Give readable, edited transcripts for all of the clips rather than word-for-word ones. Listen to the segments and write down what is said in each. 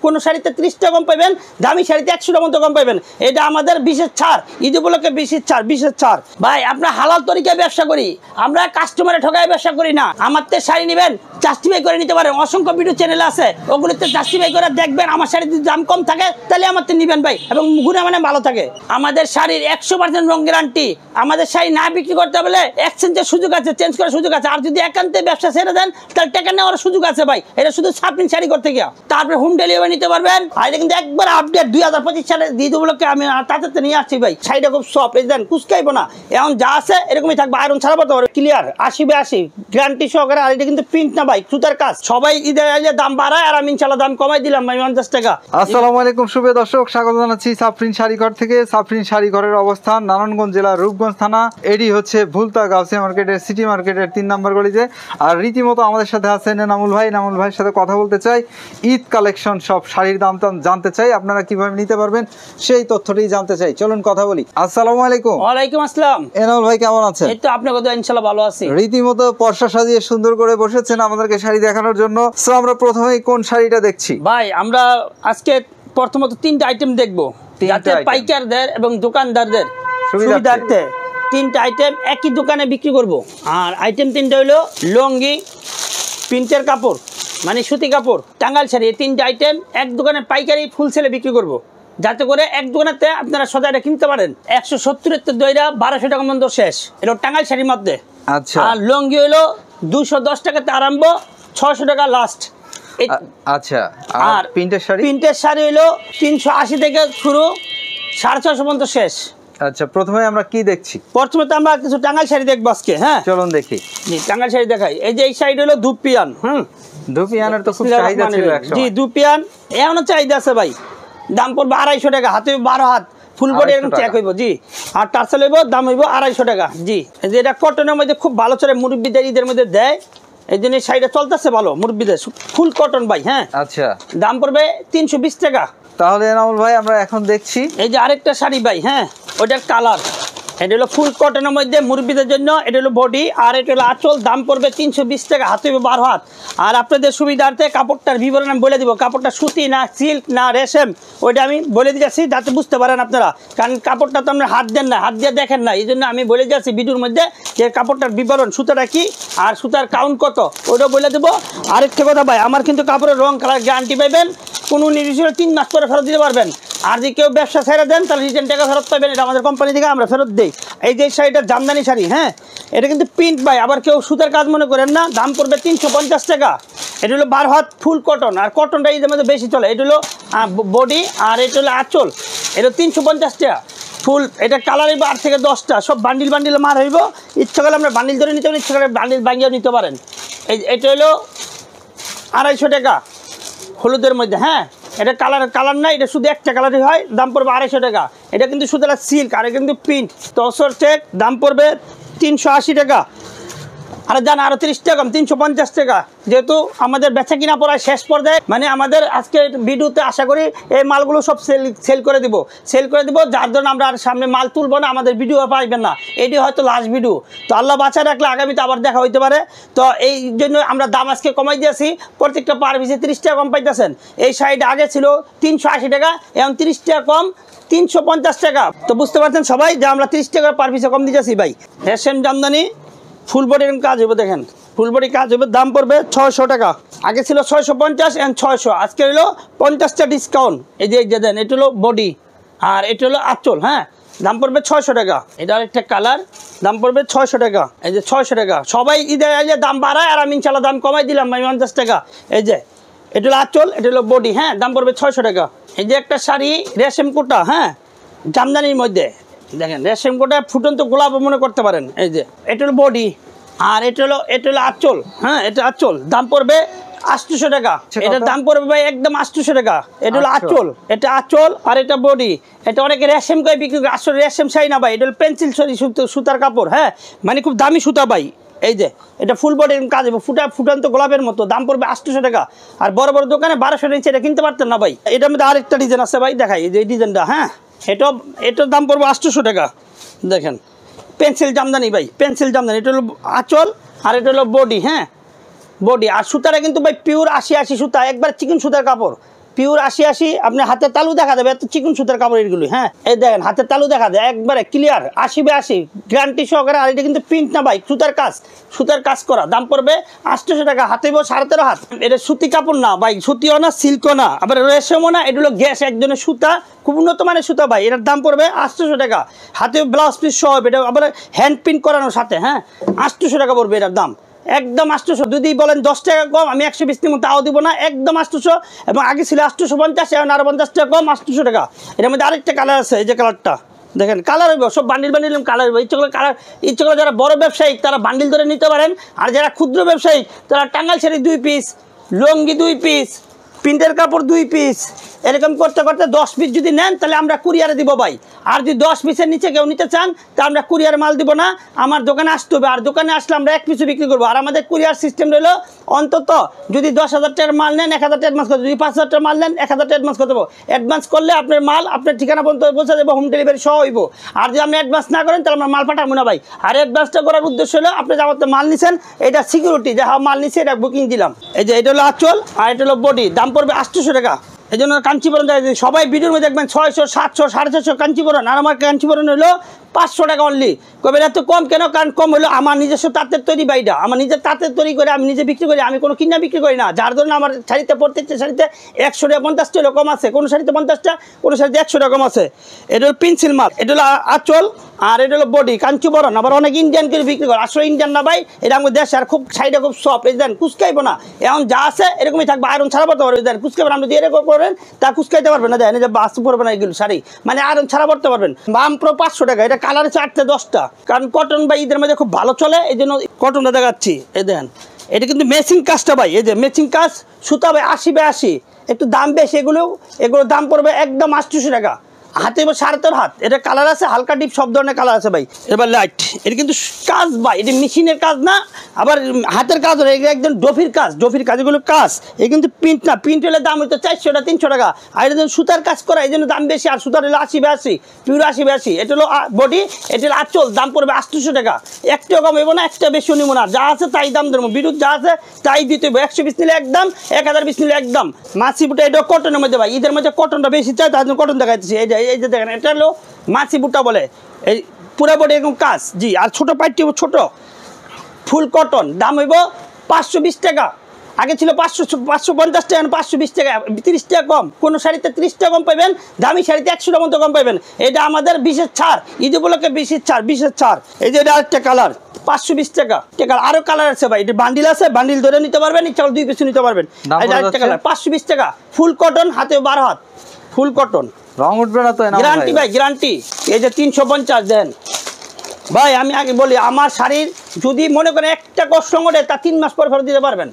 কোনো শাড়িতে 30 টাকা কম পাবেন, দামি শাড়িতে 100 টাকা মতো কম পাবেন। এটা আমাদের বিশেষ ছাড়, ঈদ উপলক্ষে বিশেষ ছাড়। ভাই আমরা হালাল তরিকায় ব্যবসা করি, আমরা কাস্টমারে ঠকায় ব্যবসা করি না। আমার তে শাড়ি নেবেন জাস্টিফাই করে নিতে পারেন, অসংখ্য ভিডিও চ্যানেল আছে, ওগুলোতে জাস্টিফাই করে দেখবেন। আমার শাড়ির যদি দাম কম থাকে তাহলে আমার তে নেবেন ভাই, এবং গুণমানে ভালো থাকে। আমাদের শাড়ির 100% রং গ্যারান্টি। আমাদের শাড়ি না বিক্রি করতে হলে এক্সচেঞ্জের সুযোগ আছে, চেঞ্জ করার সুযোগ আছে। আর যদি একান্তে ব্যবসা ছেড়ে দেন তাহলে টাকা নেওয়ার সুযোগ আছে ভাই। এটা শুধু সাপ্রিন শাড়ি করতে গিয়া, তারপরে হোম ডেলিভারি নিতে পারবেন। আর এটা কিন্তু একবার আপডেট 2025 সালে ঈদ উপলক্ষে আমি তাতে নিয়ে আসছি ভাই। শাড়িটা খুব সফট, এই দেন কুচকাইবো না, এখন যা আছে এরকমই থাকবে, আয়রন ছাড়া পড়তে পারবে, ক্লিয়ার 80/80 গ্যারান্টি সহকারে। আর এটা কিন্তু প্রিন্ট না ভাই, সুতার কাজ। সবাই ঈদের আগে দাম বাড়ায়, আর আমি ইনশাআল্লাহ দাম কমাই দিলাম ভাই 50 টাকা। আসসালামু আলাইকুম শুভ দর্শক, স্বাগত জানাচ্ছি সাফরিন শাড়িঘর থেকে। সাফরিন শাড়িঘরের অবস্থান নারায়ণগঞ্জ জেলার রূপগঞ্জ থানা, এটি হচ্ছে ভুলতা গাউসিয়া মার্কেটের সিটি মার্কেটের 3 নম্বর গলিতে। আর রীতিমতো আমাদের সাথে আছেন নামুল ভাই। নামুল ভাইয়ের সাথে কথা বলতে চাই, ঈদ কালেকশন সব শাড়ির দাম জানতে চাই, আপনারা কিভাবে নিতে পারবেন সেই তথ্যটি জানতে চাই। চলুন কথা বলি। আসসালামু আলাইকুম। ওয়ালাইকুম আসসালাম। নামুল ভাই কেমন আছেন? এই তো আপনার কথা ইনশাআল্লাহ ভালো আছি। রীতিমতো পর্সা সাজিয়ে সুন্দর করে বসেছেন আমাদেরকে শাড়ি দেখানোর জন্য। সো আমরা প্রথমেই কোন শাড়িটা দেখছি ভাই? আমরা আজকে প্রথমত 3টা আইটেম দেখবো, যাতে পাইকারদের এবং দোকানদারদের সুবিধার্থে 3টা আইটেম একই দোকানে বিক্রি করব। আর আইটেম 3টা হলো লুঙ্গি, প্রিন্টের কাপড় মানে সুতি কাপড়, টাঙ্গাইল শাড়ি। এই 3টা আইটেম এক দোকানে পাইকারি ফুল সেলে বিক্রি করব, যাতে করে এক দোকানেতে আপনারা সদাইটা কিনতে পারেন। 170-এর তো দইরা 1200 টাকা পর্যন্ত শেষ, এটা টাঙ্গাইল শাড়ির মধ্যে। আচ্ছা। আর লুঙ্গি হলো 210 টাকাতে আরম্ভ, 600 টাকা লাস্ট। আচ্ছা। আর প্রিন্টের শাড়ি হলো 380 থেকে শুরু, 650 পর্যন্ত শেষ। আচ্ছা, প্রথমে আমরা কি দেখছি? প্রথমে তো আমরা কিছু টাঙ্গাইল শাড়ি দেখবো আজকে। হ্যাঁ চলুন দেখি। জি, টাঙ্গাইল শাড়ি দেখাই। এই যে এই শাড়িটা হলো দুপিয়ান। দুপিয়ানের তো খুব চাহিদা ছিল একসময়। জি, দুপিয়ান এখনো চাহিদা আছে ভাই। দাম পড়বে 250 টাকা, হাতে 12 হাত ফুল বডি এরকম চেক হইব। জি, আর টার্সেল হইব, দাম হইব 250 টাকা। জি, এই যে এটা কটনের মধ্যে খুব ভালো চলে, মুরব্বিদের ঈদের মধ্যে দেয়, এই জন্য শাড়িটা চলতেছে ভালো মুরব্বিদের, ফুল কটন ভাই। হ্যাঁ আচ্ছা, দাম পড়বে 320 টাকা। তাহলে নামুল ভাই আমরা এখন দেখছি এই যে আরেকটা শাড়ি ভাই। হ্যাঁ, ওইটার কালার, এটা হলো ফুল কটনের মধ্যে মুরব্বিদের জন্য। এটা হলো বডি, আর এটা হলো আঁচল। দাম পড়বে 320 টাকা, হাতে হইবে 12 হাত। আর আপনাদের সুবিধার্থে কাপড়টার বিবরণ আমি বলে দিব, কাপড়টা সুতি না সিল্ক না রেশম, ওইটা আমি বলে দিয়েছি যাতে বুঝতে পারেন আপনারা। কারণ কাপড়টা তো আমরা হাত দেন না, হাত দিয়ে দেখেন না, এই জন্য আমি বলে দিয়েছি ভিডিওর মধ্যে যে কাপড়টার বিবরণ, সুতাটা কি আর সুতার কাউন্ট কত, ওইটাও বলে দেবো। আরেকটা কথা ভাই, আমার কিন্তু কাপড়ের রং কালার গ্যারান্টি পাইবেন, কোনো নির্দিষ্ট 3 মাস পরে ফেরত দিতে পারবেন। আর যদি কেউ ব্যবসা ছেড়ে দেন তাহলে রিটার্ন টাকা ফেরত পাবেন, এটা আমাদের কোম্পানি থেকে আমরা ফেরত দিই। এই যে শাড়িটা জামদানি শাড়ি। হ্যাঁ, এটা কিন্তু প্রিন্ট ভাই, আবার কেউ সুতার কাজ মনে করেন না। দাম পড়বে 350 টাকা। এটা হলো 12 হাত ফুল কটন, আর কটনটা এই মধ্যে বেশি চলে। এটা হলো বডি, আর এটা হলো আঁচল। এটা 350 টাকা ফুল। এটা কালার হইব 8 থেকে 10টা, সব বান্ডিল বান্ডিলে মার হইব। ইচ্ছা করলে আমরা বান্ডিল ধরে নিতে পারেন, ইচ্ছা করলে বান্ডিল ভাঙিয়েও নিতে পারেন। এটা হলো 250 টাকা হলুদের মধ্যে। হ্যাঁ, এটা কালার নাই, এটা শুধু একটা কালারই হয়, দাম পড়বে 250 টাকা। এটা কিন্তু শুধু সিল্ক, আর কিন্তু প্রিন্ট তসর চেক, দাম পড়বে 380 টাকা। আরে জান আরো 30 টাকা কম, 350 টাকা। যেহেতু আমাদের বেচা কিনা পড়ায় শেষ পর্যায়ে, মানে আমাদের আজকে ভিডিওতে আশা করি এই মালগুলো সব সেল করে দিব, যার জন্য আমরা আর সামনে মাল তুলবো না, আমাদের ভিডিও পাইবেন না। এটি হয়তো লাস্ট ভিডিও, তো আল্লাহ বাঁচা রাখলে আগামীতে আবার দেখা হইতে পারে। তো এই জন্য আমরা দাম আজকে কমাই দিয়েছি, প্রত্যেকটা পার পিসে 30 টাকা কম পাইতেছেন। এই শাড়িটা আগে ছিল 380 টাকা, এখন 30 টাকা কম, 350 টাকা। তো বুঝতে পারছেন সবাই যে আমরা 30 টাকা পার পিসে কম দিতেছি ভাই। রেশম জামদানি ফুল বডি কাজ হইব, দেখেন ফুল বডি কাজ হইব, দাম পড়বে 600 টাকা। আগে ছিল 650, এখন 600। আজকে হলো 50টা ডিসকাউন্ট। এই যে দেন, এটা হলো বডি, আর এটা হলো আঁচল। হ্যাঁ, দাম পড়বে 600 টাকা। এটা আরেকটা কালার, দাম পড়বে 600 টাকা। এই যে 600 টাকা। সবাই ঈদের আগে দাম বাড়ায়, আর আমি ইনশাল্লাহ দাম কমাই দিলাম 50 টাকা। এই যে এটা হলো আঁচল, এটা হলো বডি। হ্যাঁ, দাম পড়বে 600 টাকা। এই যে একটা শাড়ি রেশম কোটা, হ্যাঁ জামদানির মধ্যে, দেখেন রেশম কোটা ফুটন্ত গোলাপ মনে করতে পারেন। এই যে এটা হলো বডি, আর এটা হলো আঁচল। হ্যাঁ, এটা আঁচল, দাম পড়বে 800 টাকা। এটার দাম পড়বে ভাই একদম 800 টাকা। এটা হলো আঁচল, এটা আঁচল, আর এটা বডি। এটা অনেকে রেশম করে বিক্রি করে, আসলে রেশম শাড়ি না ভাই, এটা হলো পেন্সিল শাড়ি, সুতার কাপড়। হ্যাঁ, মানে খুব দামি সুতা ভাই। এই যে এটা ফুল বডি কাজ হবে, ফুটান্ত গোলাপের মতো, দাম পড়বে 800 টাকা। আর বড় বড় দোকানে 1200 নিচে এটা কিনতে পারতেন না ভাই। এটার মধ্যে আরেকটা ডিজাইন আছে ভাই, দেখাই এই যে ডিজাইনটা। হ্যাঁ, এটার দাম পড়বে 800 টাকা। দেখেন পেন্সিল জামদানি ভাই, পেন্সিল জামদানি। এটা হলো আঁচল, আর এটা হলো বডি। হ্যাঁ, বডি, আর সুতাটা কিন্তু ভাই পিওর 80 সুতা, একবার চিকন সুতার কাপড়, পিওর 80 আপনি হাতের তালু দেখা যাবে, এত চিকন সুতার কাপড় এগুলো। হ্যাঁ এই দেখেন হাতের তালু দেখা যায় একবারে ক্লিয়ার 80 গ্যারান্টি সহকারে। আর এটা কিন্তু প্রিন্ট না ভাই, সুতার কাজ করা। দাম পড়বে 800 টাকা, হাতে 13.5 হাত। এটা সুতি কাপড় না ভাই, সুতিও না সিল্কও না আবার রেশমও না, এটা হলো গ্যাস একজনের সুতা, খুব উন্নত মানের সুতা ভাই। এটার দাম পড়বে 800 টাকা, হাতে ব্লাউজ পিস সহ, এটা আবার হ্যান্ড প্রিন্ট করানোর সাথে। হ্যাঁ 800 টাকা পড়বে এটার দাম, একদম 800। যদি বলেন 10 টাকা কম আমি 120 নিব, তাও দিব না, একদম 800। এবং আগে ছিল 850, এখন আরো 50 টাকা কম, 800 টাকা। এটার মধ্যে আরেকটা কালার আছে, এই যে কালারটা দেখেন, কালার হইব সব বান্ডিল কালার হইব। ইচ্ছে করে যারা বড় ব্যবসায়ী তারা বান্ডিল ধরে নিতে পারেন, আর যারা ক্ষুদ্র ব্যবসায়ী তারা টাঙ্গাইল শাড়ি 2 পিস, লুঙ্গি 2 পিস, প্রিন্টের কাপড় 2 পিস, এরকম করতে করতে 10 পিস যদি নেন তাহলে আমরা কুরিয়ারে দিব ভাই। আর যদি 10 পিসের নিচে কেউ নিতে চান তা আমরা কুরিয়ারে মাল দিব না, আমার দোকানে আসতে হবে। আর দোকানে আসলে আমরা 1 পিসও বিক্রি করবো। আর আমাদের কুরিয়ার সিস্টেম রইল অন্তত যদি 10,000 টাকার মাল নেন 1,000 টাকা অ্যাডভান্স করে দেবো, যদি 5,000 টাকার মাল নেন 1,000 টাকা অ্যাডভান্স করে দেবো। অ্যাডভান্স করলে আপনার মাল আপনার ঠিকানা পর্যন্ত পৌঁছে দেবো, হোম ডেলিভারি সহ হইব। আর যদি আপনি অ্যাডভান্স না করেন তাহলে আমরা মাল পাঠাবো না ভাই। আর অ্যাডভান্সটা করার উদ্দেশ্য হলো আপনি যাবত মাল নিছেন এটা সিকিউরিটি, যা মাল নিছে এটা বুকিং দিলাম। এই যে এটা হলো আঁচল আর এটা হলো বডি, দাম পড়বে 800 টাকা। এই জন্য কাঞ্চিবরণ সবাই ভিডিওর মধ্যে দেখবেন 600, 700, 650 কাঞ্চিবরণ, আর আমার কাঞ্চিবরণ হলো 500 টাকা অনলি। কবে এত কম কেন? কারণ কম হলো আমার নিজস্ব তাঁতের তৈরি বাইটা, আমার নিজের তাঁতের তৈরি করে আমি নিজে বিক্রি করি, আমি কোনো কিনা বিক্রি করি না। যার জন্য আমার শাড়িতে প্রত্যেকটা শাড়িতে 100 টাকা 50 টাকা কম আছে, কোনো শাড়িতে 50 টাকা, কোনো শাড়িতে 100 টাকা কম আছে। এটা হলো পেন্সিল মাল, এটা হলো আঁচল আর এটা হলো বডি কাঞ্চিবরণ। আবার অনেক ইন্ডিয়ান করে বিক্রি করে, আসলে ইন্ডিয়ান না ভাই, এটা আমাদের দেশে। আর খুব শাড়িটা খুব সফট, এই দেন কুচকাইবো না, এখন যা আছে এরকমই থাকবে, আয়রন ছাড়া পড়তে পারবে। দেন কুচকাইবেন, আপনি দিয়ে এরকম করেন তা কুচকাইতে পারবেন না, দেন এই যে বাস পড়বে না এগুলো শাড়ি, মানে আয়রন ছাড়া পড়তে পারবেন। দাম পুরো 500 টাকা। এটা কালার আছে 8-10টা, কারণ কটন ভাই ঈদের মধ্যে খুব ভালো চলে, এই জন্য কটনটা দেখাচ্ছি। এই দেন এটা কিন্তু ম্যাচিং কাজটা ভাই, এই যে ম্যাচিং কাজ সুতা ভাই 80 একটু দাম বেশি। এগুলোর দাম পড়বে একদম 800 টাকা, হাতে 13.5 হাত। এটা কালার আছে হালকা ডিপ, সব ধরনের কালার আছে ভাই। এবার লাইট, এটা কিন্তু কাজ ভাই, এটা মেশিনের কাজ না, আবার হাতের কাজ হলো, এটা একদম ডফির কাজ, এগুলো কাজ। এই কিন্তু প্রিন্ট না, প্রিন্ট হলে দাম হইতো 400 টাকা 300 টাকা, আর এটা সুতার কাজ করা এই জন্য দাম বেশি। আর সুতার হলো 80 পিওর 80 এটা হলো বডি, এটা হলো আঁচল, দাম পড়বে 800 টাকা। একটাও কম হইব না, একটা বেশিও নিব না, যা আছে তাই দাম দেবো, বিদ্যুৎ যা আছে তাই দিতে হবে। 120 নিলে একদম, 1000 পিস নিলে একদম। মাছি বুটা এটা কটনের মধ্যে ভাই, ঈদের মধ্যে কটনটা বেশি চাই, তার জন্য কটন দেখাচ্ছি। এই যে দেখেন এটা হলো মাছি বুটা বলে, এই পুরো বডি এরকম কাজ জি। আর ছোট পাইটি ছোট ফুল কটন, দাম হইব 520 টাকা। আগে ছিল 550 টাকা, 520 টাকা, 30 টাকা কম। কোনো শাড়িতে 30 টাকা কম পাবেন, দামি শাড়িতে 100 টাকা মতো কম পাবেন। এটা আমাদের বিশেষ ছাড়, ঈদ উপলক্ষে বিশেষ ছাড়। এই যে এটা আরেকটা কালার 520 টাকা। আরো কালার আছে ভাই, এটা বান্ডিল আছে, বান্ডিল ধরে নিতে পারবেন, ইচ্ছা 2 পিস নিতে পারবেন। এই আরেকটা কালার 520 টাকা, ফুল কটন, হাতে 12 হাত, ফুল কটন, রং উঠবে না তো? গ্যারান্টি ভাই, গ্যারান্টি। এই যে 350 দেন ভাই। আমি আগে বলি, আমার শাড়ির যদি মনে করেন একটা কষ্ট ওঠে তা 3 মাস পর ফেরত দিতে পারবেন।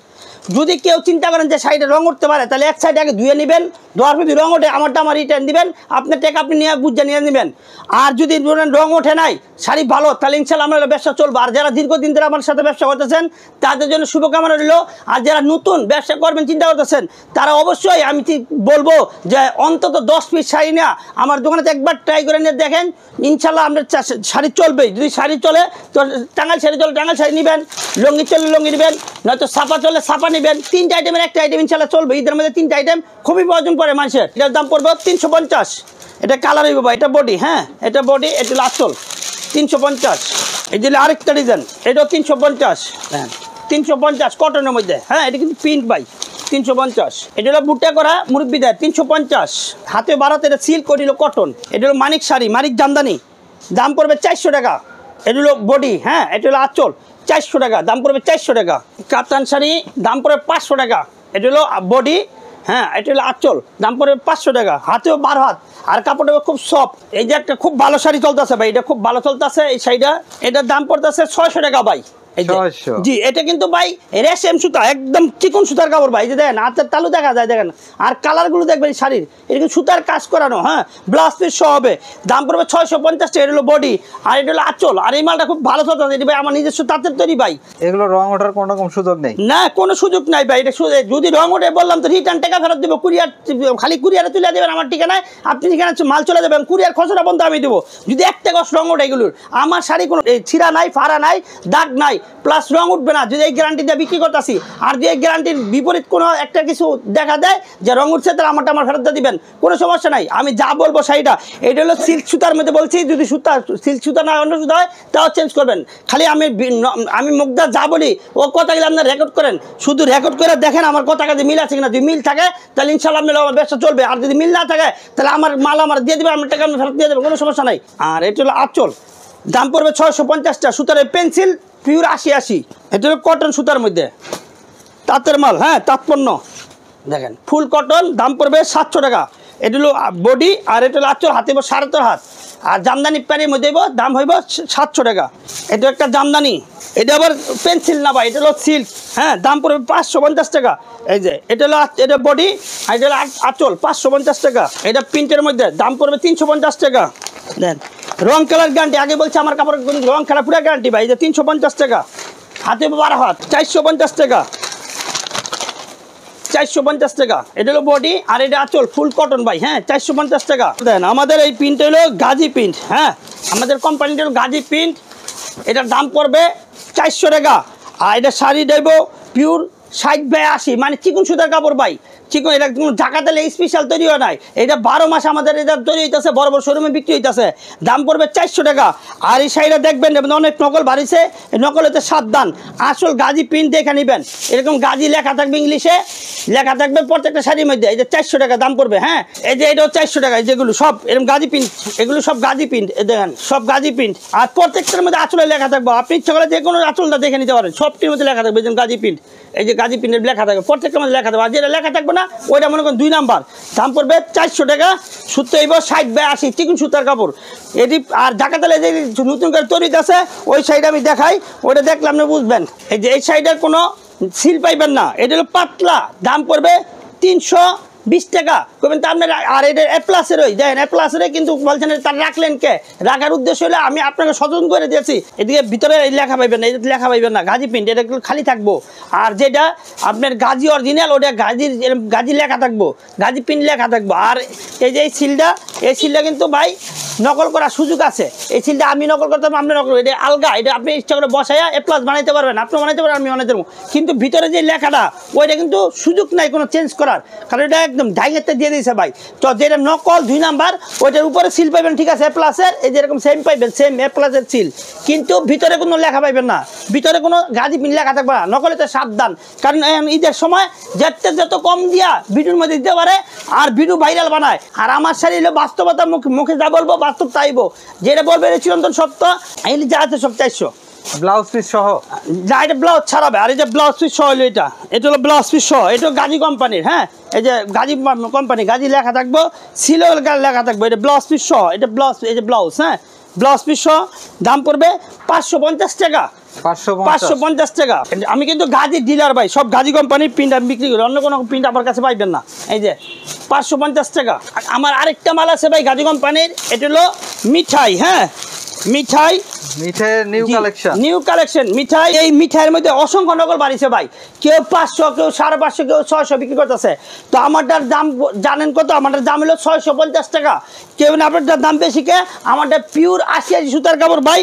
যদি কেউ চিন্তা করেন যে শাড়িটা রং উঠতে পারে, তাহলে এক সাইড আগে ধুয়ে নেবেন, ধোয়ার পর যদি রং ওঠে আমার রিটার্ন দিবেন, আপনার টাকা আপনি নিয়ে বুঝে নিয়ে নেবেন। আর যদি রং ওঠে নাই, শাড়ি ভালো, তাহলে ইনশাল্লাহ আমরা ব্যবসা চলবো। আর যারা দীর্ঘদিন ধরে আমার সাথে ব্যবসা করতেছেন তাদের জন্য শুভকামনা রইল। আর যারা নতুন ব্যবসা করবেন চিন্তা করতেছেন, তারা অবশ্যই আমি বলবো যে অন্তত 10 পিস শাড়ি না আমার দোকানে একবার ট্রাই করে নিয়ে দেখেন, ইনশাল্লাহ আপনার শাড়ি চলবেই। যদি শাড়ি চলে তো টাঙ্গাইল শাড়ি চলে টাঙ্গাইল শাড়ি নেবেন, লুঙ্গি চলে লুঙ্গি নেবেন, নয়তো ছাপা চলে ছাপা নেবেন। 3টা আইটেমের একটা আইটেম ইনশাল্লাহ চলবে। ঈদের মধ্যে 3টা আইটেম খুবই প্রয়োজন পড়ে মানুষের। এটার দাম পড়বে 350। এটা কালার হইব, এটা বডি, হ্যাঁ এটা বডি, এটা আঁচল 350। এই যে আরেকটা ডিজাইন, এটাও 350, হ্যাঁ 350 কটনের মধ্যে, হ্যাঁ এটা কিন্তু প্রিন্ট ভাই 350। এটা হলো বুটা করা মুরব্বিদের 350, হাতে 12, এটা সিল্ক, করিল কটন। এটা হলো মানিক শাড়ি, মানিক জামদানি, দাম পড়বে 400 টাকা। এটা হলো বডি, হ্যাঁ এটা হলো আঁচল 400 টাকা, দাম পড়বে 400 টাকা। কাতান শাড়ি দাম পড়বে 500 টাকা। এটা হলো বডি, হ্যাঁ এটা হলো আঁচল, দাম পড়বে 500 টাকা, হাতেও 12 হাত। আর কাপড়টা খুব সফট। এই যে একটা খুব ভালো শাড়ি চলতেছে ভাই, এটা খুব ভালো চলতেছে এই শাড়িটা, এটার দাম পড়তেছে 600 টাকা ভাই। জি এটা কিন্তু ভাই রেশম সুতা, একদম চিকন সুতার কাপড় ভাই। যে দেখেন হাতের তালু দেখা যায়, দেখেন আর কালারগুলো দেখবেন শাড়ির, এটা কিন্তু সুতার কাজ করানো, হ্যাঁ ব্লাউজ পিস সহ হবে। দাম পড়বে 650 টাকা। এটা হলো বডি আর এটা হলো আঁচল। আর এই মালটা খুব ভালো চলতেছে, এটা ভাই আমার নিজস্ব তাঁতের তৈরি ভাই। এগুলো রং ওঠার কোনো রকম সুযোগ নেই? না কোনো সুযোগ নাই ভাই। এটা যদি রং ওঠে বললাম তো রিটার্ন টাকা ফেরত দেবো, কুরিয়ার খালি কুরিয়ারে তুলে দেবেন আমার ঠিকানায়, আপনি ঠিকানা মাল চলে যাবেন, কুরিয়ার খসড়া বন্ধ আমি দেবো। যদি একটা কষ্ট রং ওঠে এগুলোর, আমার শাড়ি কোনো ছিঁড়া নাই, ফাড়া নাই, দাগ নাই, প্লাস রং উঠবে না, যদি এই গ্যারান্টি দিয়ে বিক্রি করতেছি। আর যদি এই গ্যারান্টির বিপরীত কোনো একটা কিছু দেখা দেয় যে রং উঠছে, তাহলে আমার ফেরত দিয়ে দিবেন, কোনো সমস্যা নাই। আমি যা বলবো সেইটা। এটা হলো সিল্ক সুতার মধ্যে বলছি, যদি সিল্ক সুতা না অন্য সুতা হয় তাও চেঞ্জ করবেন। খালি আমি মুগ্ধা যা বলি ও কথাগুলো আপনার রেকর্ড করেন, শুধু রেকর্ড করে দেখেন আমার কথা কাজে মিল আছে কিনা। যদি মিল থাকে তাহলে ইনশাল্লাহ আমার ব্যবসা চলবে, আর যদি মিল না থাকে তাহলে আমার মাল আমার দিয়ে দেবে, আমার টাকা আমি ফেরত দিয়ে দেবেন, কোনো সমস্যা নাই। আর এটা হলো আঁচল, দাম পড়বে 650 টাকা। সুতার পেন্সিল পিওর 80-80। এটা হলো কটন সুতার মধ্যে তাঁতের মাল, হ্যাঁ তাঁত পণ্য। দেখেন ফুল কটন, দাম পড়বে 700 টাকা। এটা হলো বডি, আর এটা হলো আঁচল, হাতে 7.5 হাত। আর জামদানি প্যারির মধ্যে দাম হইব 700 টাকা। এটা একটা জামদানি, এটা আবার পেন্সিল না ভাই, এটা হলো সিল্ক, হ্যাঁ দাম পড়বে 550 টাকা। এই যে এটা হলো এটা বডি, আর এটা হলো আঁচল, 550 টাকা। এটা প্রিন্টের মধ্যে দাম পড়বে 350 টাকা। দেন রং কালার গ্যারান্টি, আগে বলছি আমার কাপড় রং কালার পুরো গ্যারান্টি ভাই। এই যে 350 টাকা, হাতে 12 হাত, 450 টাকা। 450 টাকা। এটা হলো বডি, আর এটা আঁচল ফুল কটন ভাই, হ্যাঁ 450 টাকা। দেন আমাদের এই প্রিন্ট হলো গাজী প্রিন্ট, হ্যাঁ আমাদের কোম্পানিটা হলো গাজী প্রিন্ট। এটার দাম পড়বে 400 টাকা। আর এটা শাড়ি দেব পিওর 60/80, মানে চিকন সুতার কাপড় ভাই, চিকন। এটা ঢাকাতে স্পেশাল তৈরি হয় নাই, এটা 12 মাস আমাদের এটা তৈরি হইতেছে, বড় বড় শোরুমে বিক্রি হইতেছে। দাম পড়বে 400 টাকা। আর এই শাড়িটা দেখবেন অনেক নকল বাড়িছে, নকল হতে সাবধান। আসল গাজী প্রিন্ট দেখে নেবেন, এরকম গাজী লেখা থাকবে, ইংলিশে লেখা থাকবে প্রত্যেকটা শাড়ির মধ্যে। এই যে 400 টাকা দাম পড়বে, হ্যাঁ এই যে এটাও 400 টাকা। যেগুলো সব এরকম গাজী প্রিন্ট, এগুলো সব গাজী প্রিন্ট, দেখেন সব গাজী প্রিন্ট। আর প্রত্যেকটার মধ্যে আঁচলে লেখা থাকবে, আপনি ইচ্ছা করে যে কোনো আঁচলটা দেখে নিতে পারেন, সবটির মধ্যে লেখা থাকবে যেমন গাজী প্রিন্ট। এই যে গাজী প্রিন্টের লেখা থাকবে, প্রত্যেকটার মধ্যে লেখা থাকবে। আর যেটা লেখা থাকবে না ওইটা মনে করেন 2 নাম্বার, দাম পড়বে 400 টাকা। সুতো হইব 60/80, চিকন সুতার কাপড় এটি। আর ঢাকাতে যে নতুন করে তৈরি আছে ওই শাড়িটা আমি দেখাই, ওইটা দেখলে আপনি বুঝবেন। এই যে এই শাড়িটার কোনো সিল পাইবেন না, এটা হলো পাতলা, দাম পড়বে 320 টাকা করবেন তা আপনার। আর এটা এপ্লাসের ওই দেখেন, এপ্লাসের কিন্তু বলছেন তার রাখলেন কে, রাখার উদ্দেশ্য হলে আমি আপনাকে সচেতন করে দিয়েছি। এদিকে ভিতরে লেখা পাইবেন না, এটা লেখা পাইবেন না, গাজী প্রিন্ট, এটা খালি থাকবো। আর যেটা আপনার গাজী অরিজিনাল, ওটা গাজী লেখা থাকবো, গাজী প্রিন্ট লেখা থাকবো। আর এই যে এই সিলটা কিন্তু ভাই নকল করার সুযোগ আছে। এই সিলটা আমি নকল করতে পারবো, আপনি নকল, এটা আলগা, এটা আপনি ইচ্ছা করে বসাইয়া এপ্লাস বানাইতে পারবেন, আপনি বানাইতে পারবেন, আমি বানাইতে পারবো। কিন্তু ভিতরে যে লেখাটা ওইটা কিন্তু সুযোগ নাই কোনো চেঞ্জ করার, কারণ এটা একদম ঢাইয়েতে দিয়ে দিয়েছে ভাই। তো যেটা নকল 2 নাম্বার, ওইটার উপরে সিল পাইবেন, ঠিক আছে এপ্লাসের, এই যেরকম সেম পাইবেন, সেম এপ্লাসের সিল, কিন্তু ভিতরে কোনো লেখা পাইবেন না, ভিতরে কোনো গাজী প্রিন্ট লেখা থাকবে না। নকলেতে সাবধান, কারণ ঈদের সময় যত কম দিয়া ভিডিওর মধ্যে দিতে পারে আর ভিডিও ভাইরাল বানায়। আর আমার শাড়ি হলো বাস্তবতা, মুখে যা বলবো বাস্তব তাইব, যেটা বলবে এটা চিরন্তন সত্য। এই যা আছে সব 400। ব্লাউজ পিস সহ, যা এটা ব্লাউজ ছাড়াবে। আর এই যে ব্লাউজ পিস সহ হলো এটা হলো ব্লাউজ পিস সহ, এটা গাজী কোম্পানির, হ্যাঁ এই যে গাজী কোম্পানি, গাজী লেখা থাকবো, সিলো লেখা থাকবো। এটা ব্লাউজ পিস সহ, এটা ব্লাউজ, এই যে ব্লাউজ, হ্যাঁ ব্লাউজ পিস সহ, দাম পড়বে 550 টাকা। 550 টাকা। আমি কিন্তু গাজী ডিলার ভাই, সব গাজী কোম্পানির প্রিন্ট আমি বিক্রি করি, অন্য কোনো প্রিন্ট আমার কাছে পাইবেন না। এই যে 550 টাকা। আমার আরেকটা মাল আছে ভাই গাজী কোম্পানির, এটা হলো মিঠাই, হ্যাঁ মিঠাই, নিউ কালেকশন মিঠাই। এই মিঠাইয়ের মধ্যে অসংখ্য নকল বাড়িছে ভাই, কেউ 500, কেউ 550, কেউ 600 বিক্রি করতেছে। তো আমারটার দাম জানেন কত? আমারটার দাম হলো 650 টাকা। কেউ না আপনারটার দাম বেশি কে, আমারটা পিওর 80 সুতার কাপড় ভাই,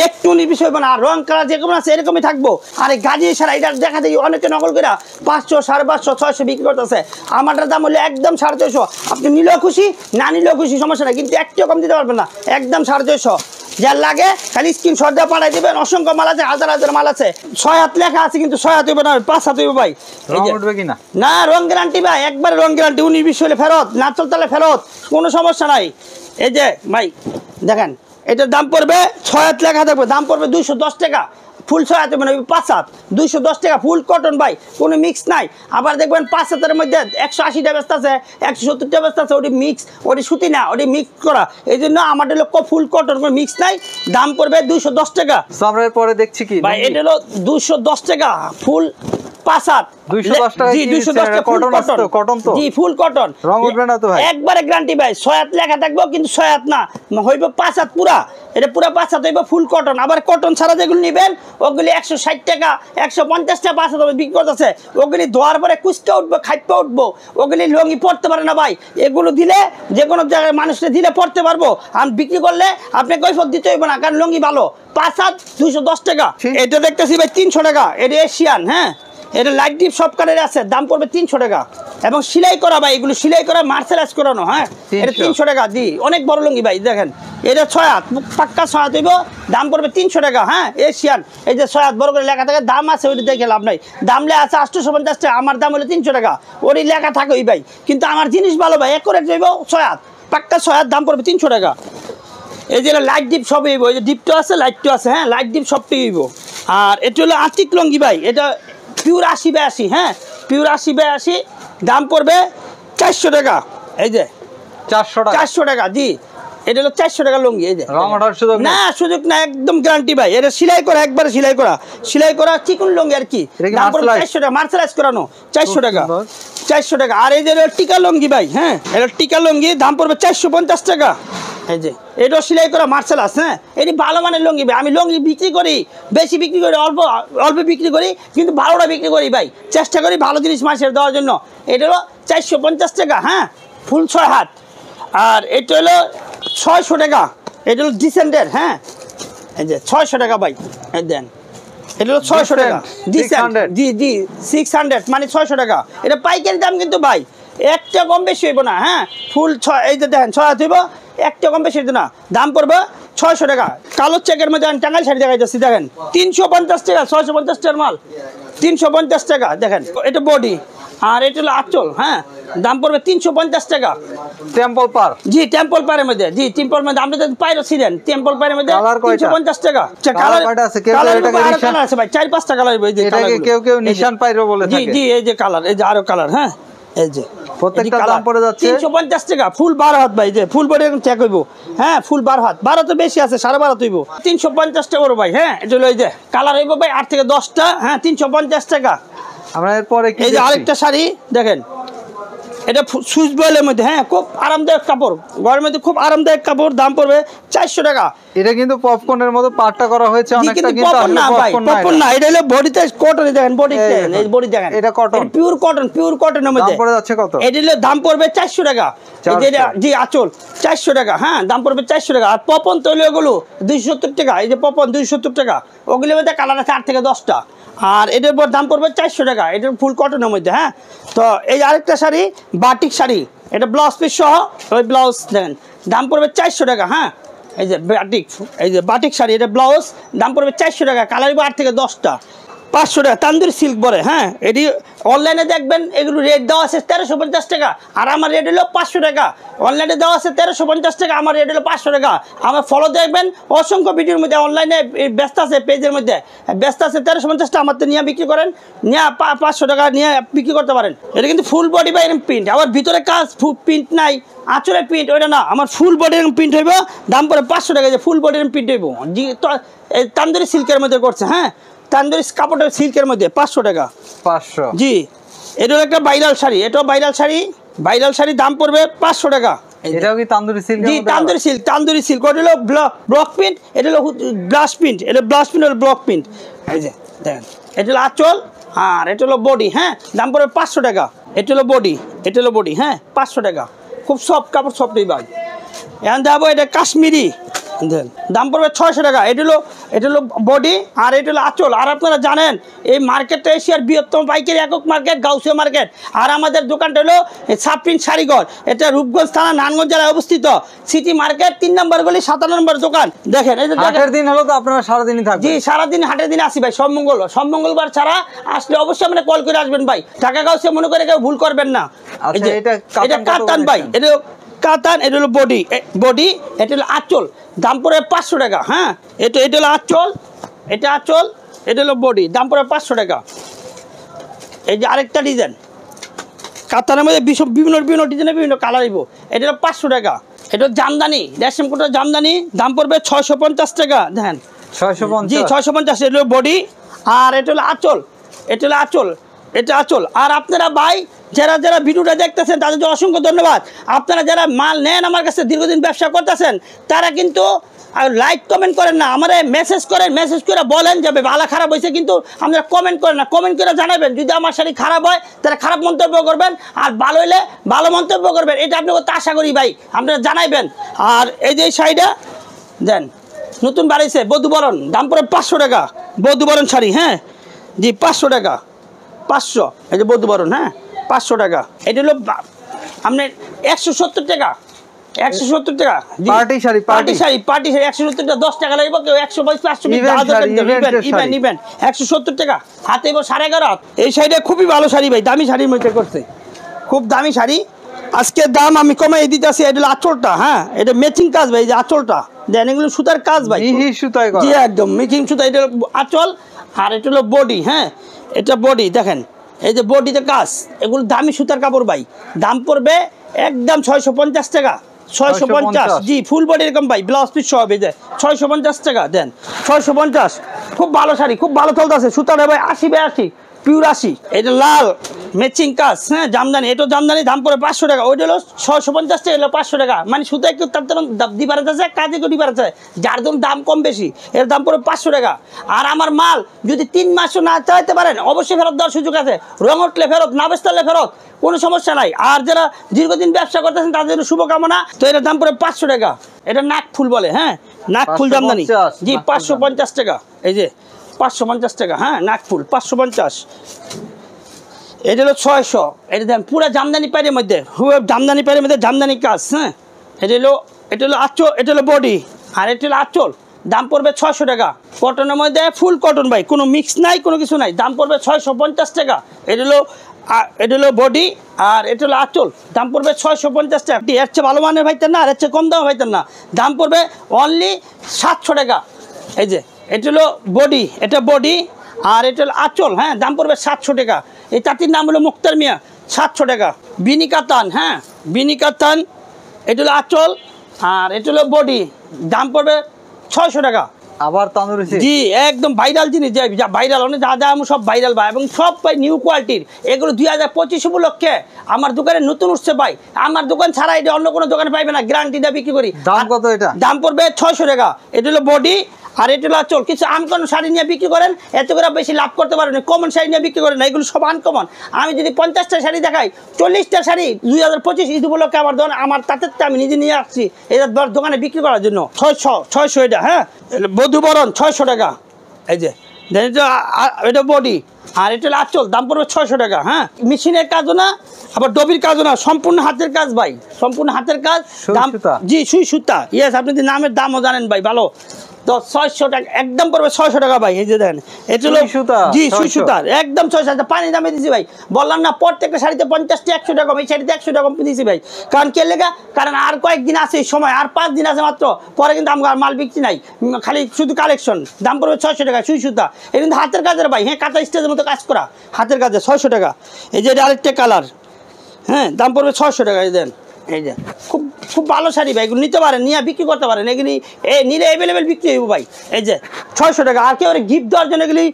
একটু নির্বিষ হইব না। রং কালার যেরকম আছে এরকমই থাকবো। আর এই গাজী সারা এটা দেখা যায় অনেকে নকল করে 500, 550, 600 বিক্রি করতেছে। আমারটার দাম হলো একদম 650। আপনি নিলেও খুশি, না নিলেও খুশি, সমস্যা নেই, কিন্তু একটু কম দিতে পারবেন না, একদম 650। যার লাগে খালি স্ক্রিনশট দিয়ে পাঠাই দিবেন। অসংখ্য মাল আছে, হাজার হাজার মাল আছে। 6 হাত লেখা আছে, কিন্তু 6 হাত হইবে না, 5 হাত হইবে ভাই। না রং গ্যারান্টি ভাই, একবার রং গ্যারান্টি, 19-20 হলে ফেরত, না চলতে ফেরত, কোনো সমস্যা নাই। এই যে ভাই দেখেন, এটার দাম পড়বে 6 হাত লেখা থাকবে, দাম পড়বে 210 টাকা। ফুল 6 হাতে মানে 5 হাত, 210 টাকা। ফুল কটন ভাই, কোনো মিক্স নাই। আবার দেখবেন 5 হাতের মধ্যে 180টা ব্যস্ত আছে, 170টা ব্যস্ত আছে, ওটি মিক্স, ওটি সুতি না, ওটি মিক্স করা। এই জন্য আমাদের লোক ফুল কটন, কোনো মিক্স নাই, দাম পড়বে 210 টাকা। আমরা পরে দেখছি কি ভাই, এটা হলো 210 টাকা ফুল 5 হাত 210 টাকা। জি 210 টাকা কটন আছে তো? কটন তো? জি ফুল কটন। রং উঠবে না তো ভাই? একবারে গ্যারান্টি ভাই। 6 হাত লেখা থাকবে কিন্তু 6 হাত না হইব 5 হাত পুরা। এটা পুরা 5 হাত হইব ফুল কটন। আবার কটন ছাড়া যেগুলো নেবেন ওগুলি 160 টাকা 150 টাকা 5 হাত বিক্রি করতেছে। ওগুলি ধোয়ার পরে কুচকে উঠবো, খাইপে উঠবো, ওগুলি লঙ্গি পড়তে পারে না ভাই। এগুলো দিলে যে কোনো জায়গায় মানুষকে দিলে পড়তে পারবো। আমি বিক্রি করলে আপনাকে কৈফিয়ত দিতে হইব না, কারণ লঙ্গি ভালো। 5 হাত 210 টাকা। এটা দেখতেছি ভাই 300 টাকা। এটা এশিয়ান, হ্যাঁ এটা লাইট ডিপ সব কালারের আছে, দাম পড়বে 300 টাকা। এবং সেলাই করা ভাই, এগুলো সেলাই করা মার্সেলাইজ করানো, হ্যাঁ এটা 300 টাকা। জি অনেক বড় লুঙ্গি ভাই, দেখেন এটা 6 হাত পাক্কা 6 হাত হইব, দাম পড়বে 300 টাকা। হ্যাঁ এশিয়ান, এই যে 6 হাত বড় করে লেখা থাকে, দাম আছে ওইটা দেখে লাভ নাই। দাম লে আছে 850 টাকা, আমার দাম হলো 300 টাকা। ওরই লেখা থাকে ওই ভাই, কিন্তু আমার জিনিস ভালো ভাই, একুরেট হইব 6 হাত পাক্কা 6 হাত, দাম পড়বে 300 টাকা। এই যে লাইট ডিপ সব হইব, এই যে ডিপটা আছে লাইটটা আছে, হ্যাঁ লাইট ডিপ সবটাই হইব। আর এটা হলো আর্টিক লঙ্গি ভাই, এটা পিওর 80/80, হ্যাঁ পিওর 80/80, দাম পড়বে 400 টাকা। এই যে 400 টাকা। জি এটা হলো 400 টাকা লুঙ্গি। এই যে না সুযোগ না, একদম গ্যারান্টি ভাই। এটা সেলাই করা, একবারে সেলাই করা চিকন লুঙ্গি আর কি। দাম পড়বে 400 টাকা, মার্সেলাইজ করানো 400 টাকা। 400 টাকা। আর এই যে টিকা লুঙ্গি ভাই, হ্যাঁ এটা টিকা লুঙ্গি, দাম পড়বে 450 টাকা। এই যে এটাও সেলাই করা মার্সেলাস, হ্যাঁ এটি ভালো মানের লুঙ্গি ভাই। আমি লুঙ্গি বিক্রি করি, বেশি বিক্রি করি, অল্প অল্প বিক্রি করি, কিন্তু ভালোটা বিক্রি করি ভাই। চেষ্টা করি ভালো জিনিস মানুষের দেওয়ার জন্য। এটা হলো 450 টাকা, হ্যাঁ ফুল 6 হাত। আর এটা হলো 600 টাকা। এটা হলো ডিসেন্ডের, হ্যাঁ এই যে 600 টাকা ভাই। এই দেন এটা হলো 600 টাকা। জি জি 600 মানে 600 টাকা। এটা পাইকারি দাম কিন্তু ভাই, একটা কম বেশি হইব না। হ্যাঁ ফুল 6, এই যে দেখেন 6 হাত হইব, একটা কম বেশি হইব না। দাম পড়বে 600 টাকা। কালো চেকের মধ্যে টাঙ্গাইল শাড়ি দেখাইতেছি, দেখেন 350 টাকা। 650 টাকার মাল 350 টাকা। দেখেন এটা বডি, আর এটা হলো আঁচল, হ্যাঁ দাম পড়বে 350 টাকা। টেম্পল পার, জি টেম্পল পারের মধ্যে, জি টেম্পল মধ্যে আপনি যদি পাইরো ছিলেন, টেম্পল পারের মধ্যে 350 টাকা। কালার আছে ভাই, 4-5টা কালার। কেউ নিশান পাইরো বলে থাকে। জি জি এই যে কালার, এই যে আরো কালার, হ্যাঁ এই যে প্রত্যেকটা দাম পড়ে যাচ্ছে 350 টাকা। ফুল 12 হাত ভাই, যে ফুল বডি চেক হইব, হ্যাঁ ফুল 12 হাত, 12 তো বেশি আছে, 12.5 হইব। 350 টাকা বড় ভাই, হ্যাঁ এটা হলো এই যে কালার হইব ভাই 8 থেকে 10টা, হ্যাঁ 350 টাকা। আমরা এরপরে এই যে আরেকটা শাড়ি দেখেন, এটা সুইচ বয়েলের মধ্যে, হ্যাঁ খুব আরামদায়ক কাপড়, ঘরের মধ্যে খুব আরামদায়ক কাপড়, দাম পড়বে 400 টাকা। এটা কিন্তু পপকর্নের মতো পাটটা করা হয়েছে অনেকটা, কিন্তু পপকর্ন না ভাই, পপকর্ন না, এটা হলো বডিতে কটন। দেখেন বডিতে, এই বডি দেখেন, এটা কটন, পিওর কটন, পিওর কটনের মধ্যে। দাম পড়ে যাচ্ছে কত? এটা হলো দাম পড়বে 400 টাকা। জি আঁচল 400 টাকা, হ্যাঁ দাম পড়বে 400 টাকা। আর পপন তৈল এগুলো 270 টাকা। এই যে পপন 270 টাকা। ওগুলোর মধ্যে কালার আছে 8 থেকে 10টা। আর এটার পর দাম পড়বে 400 টাকা। এটা ফুল কটনের মধ্যে, হ্যাঁ। তো এই আরেকটা শাড়ি বাটিক শাড়ি, এটা ব্লাউজ পিস সহ, ওই ব্লাউজ দেখেন দাম পড়বে 400 টাকা, হ্যাঁ এই যে বাটিক, এই যে বাটিক শাড়ি, এটা ব্লাউজ দাম পড়বে 400 টাকা। কালার 8 থেকে 10টা। 500 টাকা তান্দুরি সিল্ক বলে, হ্যাঁ এটি অনলাইনে দেখবেন এগুলো রেট দেওয়া আছে 1350 টাকা, আর আমার রেট হলো 500 টাকা। অনলাইনে দেওয়া আছে 1350 টাকা, আমার রেট হলো 500 টাকা। আমার ফলো দেখবেন, অসংখ্য ভিডিওর মধ্যে অনলাইনে ব্যস্ত আছে, পেজের মধ্যে ব্যস্ত আছে। 1350 টাকা আমার তো নিয়ে বিক্রি করেন, নিয়ে 500 টাকা নিয়ে বিক্রি করতে পারেন। এটা কিন্তু ফুল বডি বা এরকম প্রিন্ট, আবার ভিতরে কাজ প্রিন্ট নাই, আঁচলের প্রিন্ট ওইটা না, আমার ফুল বডি এরকম প্রিন্ট হইব, দাম পড়ে 500 টাকা। যে ফুল বডি এরকম প্রিন্ট হইব, জি তান্দুরি সিল্কের মধ্যে করছে, হ্যাঁ তান্দুরি কাপড়টা সিল্কের মধ্যে 500 টাকা। 500, জি এটা একটা ভাইরাল শাড়ি, এটাও ভাইরাল শাড়ি, ভাইরাল শাড়ি দাম পড়বে 500 টাকা। এটাও কি তান্দুরি সিল্ক? জি তান্দুরি সিল্ক, তান্দুরি সিল্ক। ওটা হলো ব্লক প্রিন্ট, এটা হলো ব্লাশ প্রিন্ট, এটা ব্লাশ প্রিন্ট হলো ব্লক প্রিন্ট। এই যে দেখেন এটা হলো আঁচল, আর এটা হলো বডি, হ্যাঁ দাম পড়বে 500 টাকা। এটা হলো বডি, এটা হলো বডি, হ্যাঁ 500 টাকা। খুব সফট কাপড়, সফটই ভাই। এখন যাবো এটা কাশ্মীরি, দাম পড়বে 600 টাকা। এটা হলো বডি, আর এটা হলো আঁচল। আর আপনারা জানেন এই মার্কেটটা এশিয়ার বৃহত্তম পাইকারি একক মার্কেট, গাউসিয়া মার্কেট। আর আমাদের দোকানটা হলো সাফরিন শাড়িঘর, এটা রূপগঞ্জ থানা, নারায়ণগঞ্জ জেলায় অবস্থিত, সিটি মার্কেট 3 নম্বর গলি 57 নম্বর দোকান। দেখেন এই যে হাটের দিন হলো তো আপনারা সারাদিনই থাকবেন? জি সারাদিন হাটের দিন আসি ভাই, সব মঙ্গলবার ছাড়া আসলে অবশ্যই আমরা কল করে আসবেন ভাই। টাকা গাউসিয়া মনে করে কেউ ভুল করবেন না। এটা কাতান ভাই, এটা কাতান, এটা হলো বডি, এটা হলো আঁচল, দাম পড়ে 500 টাকা, হ্যাঁ এটা হলো আঁচল, এটা আঁচল, এটা হলো বডি, দাম পড়ে 500 টাকা। এই যে আরেকটা ডিজাইন কাতানের মধ্যে বিভিন্ন ডিজাইনের বিভিন্ন কালার হইব, এটা হলো 500 টাকা। এটা জামদানি, রেশম কোটার জামদানি, দাম পড়বে 650 টাকা। দেখেন 650, জি 650। এটা হলো বডি, আর এটা হলো আঁচল, এটা হলো আঁচল, এটা আঁচল। আর আপনারা ভাই যারা যারা ভিডিওটা দেখতেছেন তাদেরকে অসংখ্য ধন্যবাদ। আপনারা যারা মাল নেন আমার কাছে দীর্ঘদিন ব্যবসা করতেছেন তারা কিন্তু লাইক কমেন্ট করেন না, আমার মেসেজ করেন, মেসেজ করে বলেন যে ভালো খারাপ হয়েছে, কিন্তু আপনারা কমেন্ট করেন না। কমেন্ট করে জানাবেন যদি আমার শাড়ি খারাপ হয় তাহলে খারাপ মন্তব্য করবেন, আর ভালো হলে ভালো মন্তব্য করবেন, এটা আপনি করতে আশা করি ভাই, আপনারা জানাইবেন। আর এই যে শাড়িটা দেন নতুন বাড়িছে বধুবরণ, দাম পড়ে 500 টাকা বধুবরণ শাড়ি। হ্যাঁ জি 500 টাকা, 500। এই যে বধুবরণ, হ্যাঁ 500 টাকা। এটা হলো আপনার 170 টাকা, 170 টাকা party sari, party sari, party sari 170 টাকা, 10 টাকা লাগবে, কেউ 120 500 ইভেন 170 টাকা, হাতে 11.5 হাত। এই শাড়িটা খুবই ভালো শাড়ি ভাই, দামি শাড়ির মধ্যে করছে, খুব দামি শাড়ি। আজকে দাম আমি কমাই দিতেছি। এটা হলো আঁচলটা, হ্যাঁ এটা ম্যাচিং কাজ ভাই, যে আঁচলটা দেন এগুলো সুতার কাজ ভাই, সুতায় জি একদম মিকিং সুতা। এটা আঁচল আর এটা হলো বডি। হ্যাঁ এটা বডি দেখেন, এই যে বডিতে কাজ, এগুলো দামি সুতার কাপড় ভাই, দাম পড়বে একদম 650 টাকা, 650। জি ফুল বডি এরকম ভাই, ব্লাউজ পিস সহ হবে 650 টাকা দেন, 650। খুব ভালো শাড়ি, খুব ভালো চলতেছে, সুতাটা ভাই 80/80 পিওর 80। এটা লাল ম্যাচিং কাজ, হ্যাঁ জামদানি, এটা জামদানি, দাম পড়ে 500 টাকা। ওইটা হলো 650 টাকা, এলো 500 টাকা, মানে সুতা একটু তার ডিফারেন্স আছে, কাজে একটু ডিফারেন্স আছে, যার জন্য দাম কম বেশি। এর দাম পড়ে 500 টাকা। আর আমার মাল যদি 3 মাসও না চাইতে পারেন অবশ্যই ফেরত দেওয়ার সুযোগ আছে, রং উঠলে ফেরত, না বেচলে ফেরত, কোনো সমস্যা নাই। আর যারা দীর্ঘদিন ব্যবসা করতেছেন তাদের জন্য শুভকামনা। তো এটার দাম পড়ে 500 টাকা। এটা নাক ফুল বলে, হ্যাঁ নাক ফুল জামদানি, জি 550 টাকা। এই যে 550 টাকা, হ্যাঁ নাক ফুল 550। এটা হলো 600। এটা দেন পুরো জামদানি পাড়ের মধ্যে, জামদানি পাড়ের মধ্যে জামদানি কাজ। হ্যাঁ এটা হলো আঁচল, এটা হলো বডি, আর এটা হলো আঁচল, দাম পড়বে 600 টাকা। কটনের মধ্যে ফুল কটন ভাই, কোনো মিক্স নাই, কোনো কিছু নাই, দাম পড়বে 650 টাকা। এটা হলো বডি, আর এটা হলো আঁচল, দাম পড়বে 650 টাকা। এর চেয়ে ভালো মানের ভাইতেন না, আর এর চেয়ে কম দাম ভাইতেন না, দাম পড়বে অনলি 700 টাকা। এই যে এটা হলো বডি, এটা বডি, আর এটা হলো আঁচল, হ্যাঁ দাম পড়বে 700 টাকা। এই তাঁতির নাম হলো মুক্তার মিয়া, 700 টাকা। বিনিকাতান, হ্যাঁ বিনিকাতান, এটা হলো আঁচল আর এটা হলো বডি, দাম পড়বে 600 টাকা। আবার তান্দুরি, জি একদম ভাইরাল জিনিস, যা ভাইরাল অনেক যা আমি সব ভাইরাল ভাই, এবং সব ভাই নিউ কোয়ালিটির। এগুলো 2025 উপলক্ষে আমার দোকানে নতুন উঠছে ভাই, আমার দোকান ছাড়া এটা অন্য কোনো দোকানে পাইবে না, গ্যারান্টিটা বিক্রি করি। দাম কত এটা? দাম পড়বে 600 টাকা। এটা হলো বডি আর এটা হলো আঁচল। কিছু আনকমন শাড়ি নিয়ে বিক্রি করেন, এত করে বেশি লাভ করতে পারেন, কমন শাড়ি নিয়ে বিক্রি করেন না, এগুলো সব আনকমন। আমি যদি 50টা শাড়ি দেখাই, 40টা শাড়ি 2025 ঈদ উপলক্ষে আমার তাদের আমি নিজে নিয়ে আসছি এটা দোকানে বিক্রি করার জন্য। 600 এটা, হ্যাঁ বধুবরণ 600 টাকা। এই যে এটা বডি আর এটা হলো আঁচল, দাম পড়বে 600 টাকা। হ্যাঁ মেশিনের কাজও না, আবার ডবির কাজও না, সম্পূর্ণ হাতের কাজ ভাই, সম্পূর্ণ হাতের কাজ। দাম জি সুই সুতা, ইয়েস আপনি নামের দামও জানেন ভাই ভালো। তো 600 টাকা একদম পড়বে, 600 টাকা ভাই। এই যে দেন এটা হলো জি সুই সুতার, একদম 600। পানি দামে দিছি ভাই, বললাম না প্রত্যেকটা শাড়িতে 50টা 100 টাকা, এই শাড়িতে 100 টাকা দিয়েছি ভাই। কারণ কে লেগা, কারণ আর কয়েকদিন আছে এই সময়, আর 5 দিন আছে মাত্র, পরে কিন্তু আমার মাল বিক্রি নাই, খালি শুধু কালেকশন। দাম পড়বে 600 টাকা সুই সুতা। এটা কিন্তু হাতের কাজের ভাই, হ্যাঁ কাঁথা স্টেজের মতো কাজ করা হাতের কাজে, 600 টাকা। এই যে এটা আরেকটা কালার, হ্যাঁ দাম পড়বে 600 টাকা। এই দেন এই যে খুব খুব ভালো শাড়ি ভাই, এগুলো নিতে পারেন, নিয়ে বিক্রি করতে পারেন, এগুলি নিলে অ্যাভেলেবেল বিক্রি হইব ভাই। এই যে 600 টাকা। আর কেউ গিফট দেওয়ার জন্য এগুলি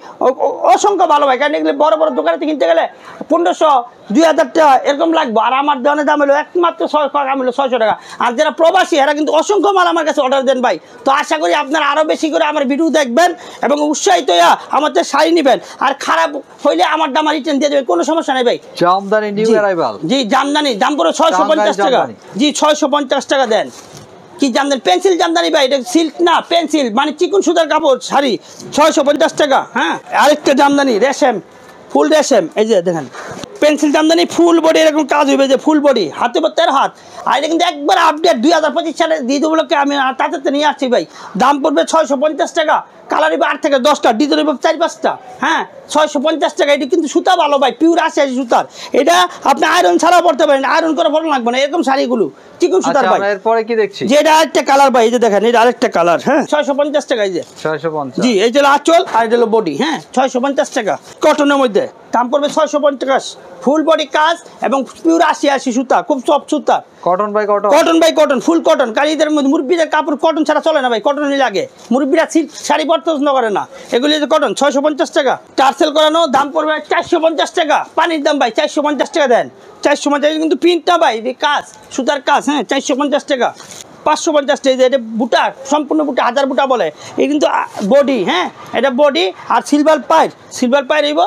অসংখ্য ভালো ভাই, কারণ এগুলি বড় বড় দোকানে কিনতে গেলে 1500 2000 টাকা এরকম লাগবে, আর আমার দোকানের দাম হলো একমাত্র 600 টাকা। আর যারা প্রবাসী এরা কিন্তু অসংখ্য মাল আমার কাছে অর্ডার দেন ভাই। তো আশা করি আপনারা আরও বেশি করে আমার ভিডিও দেখবেন এবং উৎসাহিত হয়ে আমার থেকে শাড়ি নেবেন, আর খারাপ হইলে আমার দাম রিটার্ন দিয়ে দেবেন, কোনো সমস্যা নেই ভাই। জামদানি নিউ অ্যারাইভাল, জি জামদানি, দাম পড়ে 650 টাকা। জি 650 টাকা দেন। কি জামদানি, পেন্সিল জামদানি ভাই, এটা সিল্ক না পেন্সিল, মানে চিকন সুতার কাপড় শাড়ি, 650 টাকা। হ্যাঁ আরেকটা জামদানি রেশম, ফুল রেশম, এই যে দেখেন পেন্সিল জামদানি ফুল বডি, এরকম কাজ হইবে যে ফুল বডি, হাতে 13 হাত। আর এটা কিন্তু একবার আপডেট 2025 সালে ঈদ উপলক্ষে আমি তাতে নিয়ে আসছি ভাই। দাম পড়বে 650 টাকা। কালার হইবে 8 থেকে 10টা, ডিজাইন হইবে 4-5টা। হ্যাঁ 650 টাকা। এটি কিন্তু সুতা ভালো ভাই, পিওর 80 সুতার। এটা আপনি আয়রন ছাড়াও পড়তে পারেন, আয়রন করে পড়া লাগবে না, এরকম শাড়িগুলো চিকন সুতার ভাই। এরপরে কি দেখছি, যে এটা আরেকটা কালার ভাই, এই যে দেখেন এটা আরেকটা কালার। হ্যাঁ 650 টাকা। এই যে 650, জি এই যে আঁচল আর এটা হলো বডি, হ্যাঁ 650 টাকা। কটনের মধ্যে দাম পড়বে 650। ফুল বডি কাজ এবং পিওর 80 সুতা, খুব সফট সুতা। Cotton by cotton, cotton by cotton, full cotton. কারীদের মধ্যে মুরব্বীদের কাপড় কটন ছাড়া চলে না ভাই, কটনই লাগে। মুরব্বীরা সিল্ক শাড়ি পরতে পছন্দ করে না, এগুলি যে কটন। 650 টাকা টার্সেল করানো, দাম পড়বে 450 টাকা। পানির দাম ভাই 450 টাকা দেন, 450 কিন্তু প্রিন্টটা ভাই কাজ, সুতার কাজ। হ্যাঁ 450 টাকা। 550 টাকা। এটা বুটা, সম্পূর্ণ বুটা, 1000 বুটা বলে। এই কিন্তু বডি, হ্যাঁ এটা বডি আর সিলভার পাইর হইব।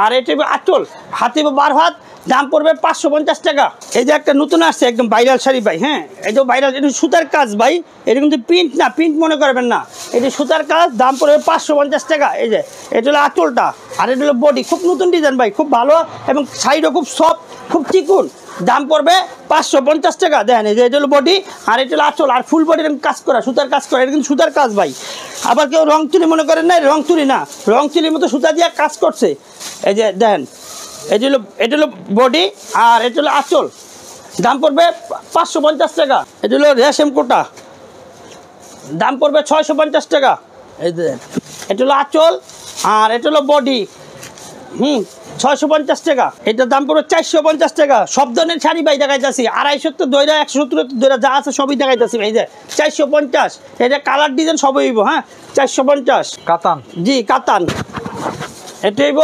আর এটা আঁচল, হাতে 12 হাত, দাম পড়বে 550 টাকা। এই যে একটা নতুন আসছে একদম ভাইরাল শাড়ি ভাই, হ্যাঁ এই যে ভাইরাল, এটা সুতার কাজ ভাই, এটা কিন্তু প্রিন্ট না, প্রিন্ট মনে করবেন না, এটা সুতার কাজ, দাম পড়বে 550 টাকা। এই যে এটা হলো আঁচলটা, আর এটা হলো বডি, খুব নতুন ডিজাইন ভাই, খুব ভালো, এবং শাড়িটা খুব সফট, খুব চিকুন, দাম পড়বে 550 টাকা। দেখেন এই যে এটা হলো বডি, আর এটা হলো আঁচল, আর ফুল বডি কাজ করা, সুতার কাজ করা, এটা কিন্তু সুতার কাজ ভাই। আবার কেউ রং তুলি মনে করেন না, রং তুলি না, রং তুলির মতো সুতা দিয়ে কাজ করছে। এই যে দেখেন এটা হলো বডি, আর এটা হলো আঁচল, দাম পড়বে 550 টাকা। এটা হলো রেশম কোটা, দাম পড়বে 650 টাকা। এই যে এটা হলো আঁচল, আর এটা হলো বডি, 650 টাকা। এটার দাম পড়বে 450 টাকা। সব ধরনের শাড়ি ভাই দেখাইতেছি, 250 দইরা, 170 দইরা, যা আছে সবই দেখাইতেছি ভাই। যে 450, এটা কালার ডিজাইন সবই হইব। হ্যাঁ 450 কাতান, জি কাতান। এটা হইব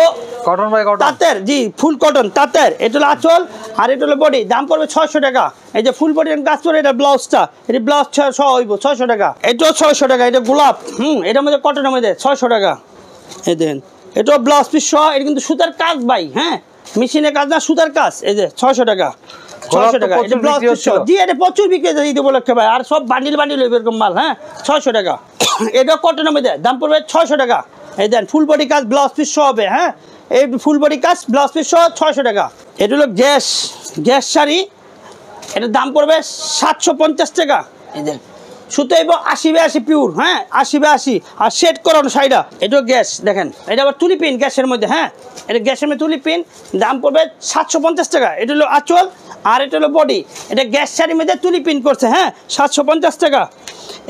কটন বাই কটন, তাঁতের, জি ফুল কটন তাঁতের। এটা হলো আঁচল, আর এটা হলো বডি, দাম পড়বে 600 টাকা। এই যে ফুল বডি কাজ করে, এটা ব্লাউজটা, এটা ব্লাউজ সহ হইব 600 টাকা। এটাও 600 টাকা। এটা গোলাপ, এটার মধ্যে কটনের মধ্যে 600 টাকা। এই দেখেন এটাও ব্লাউজ পিস সহ, এটা কিন্তু সুতার কাজ ভাই, হ্যাঁ মেশিনের কাজ না, সুতার কাজ। এই যে 600 টাকা, 600 টাকা। এটা ব্লাউজ পিস সহ, জি এটা প্রচুর বিক্রি হয়েছে ঈদ উপলক্ষে ভাই, আর সব বান্ডিল হইবে এরকম মাল। হ্যাঁ 600 টাকা। এটা কটনের মধ্যে, দাম পড়বে 600 টাকা। এই দেন ফুল বডি কাজ, ব্লাউজ পিস সহ হবে। হ্যাঁ এই ফুল বডি কাজ, ব্লাউজ পিস সহ 600 টাকা। এটা হলো গ্যাস শাড়ি, এটার দাম পড়বে 750 টাকা। এই দেন সুতো হইব 80/80 পিওর, হ্যাঁ 80/80, আর সেট করানো শাড়িটা। এটাও গ্যাস, দেখেন এটা আবার তুলি পিন গ্যাসের মধ্যে। হ্যাঁ এটা গ্যাসের মধ্যে তুলি পিন, দাম পড়বে 750 টাকা। এটা হলো আঁচল, আর এটা হলো বডি, এটা গ্যাস শাড়ির মধ্যে তুলি পিন করছে। হ্যাঁ 750 টাকা।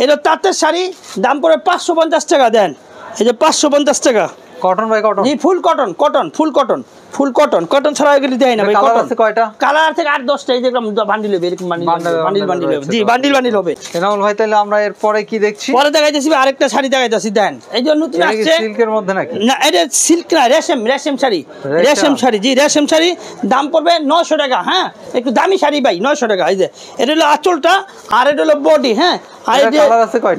এটা তাঁতের শাড়ি, দাম পড়বে 550 টাকা। দেন এই যে 550 টাকা। কটন বাই কটন, জি ফুল কটন, ফুল কটন ছাড়া এগুলি দেয় না ভাই। কালার আছে কয়টা? কালার থেকে 8-10টা, এই দেখলাম বান্ডিল হবে, এরকম বান্ডিল হবে। জি বান্ডিল হবে। এনামুল ভাই তাহলে আমরা এর পরে কি দেখছি? পরে দেখাইতেছি আরেকটা শাড়ি দেখাইতেছি। দেন এই যে নতুন আসছে, সিল্কের মধ্যে নাকি? না এটা সিল্ক না, রেশম শাড়ি, জি রেশম শাড়ি, দাম পড়বে 900 টাকা। হ্যাঁ একটু দামি শাড়ি ভাই, 900 টাকা। এই যে এটা হলো আঁচলটা, আর এটা হলো বডি। হ্যাঁ আর এই যে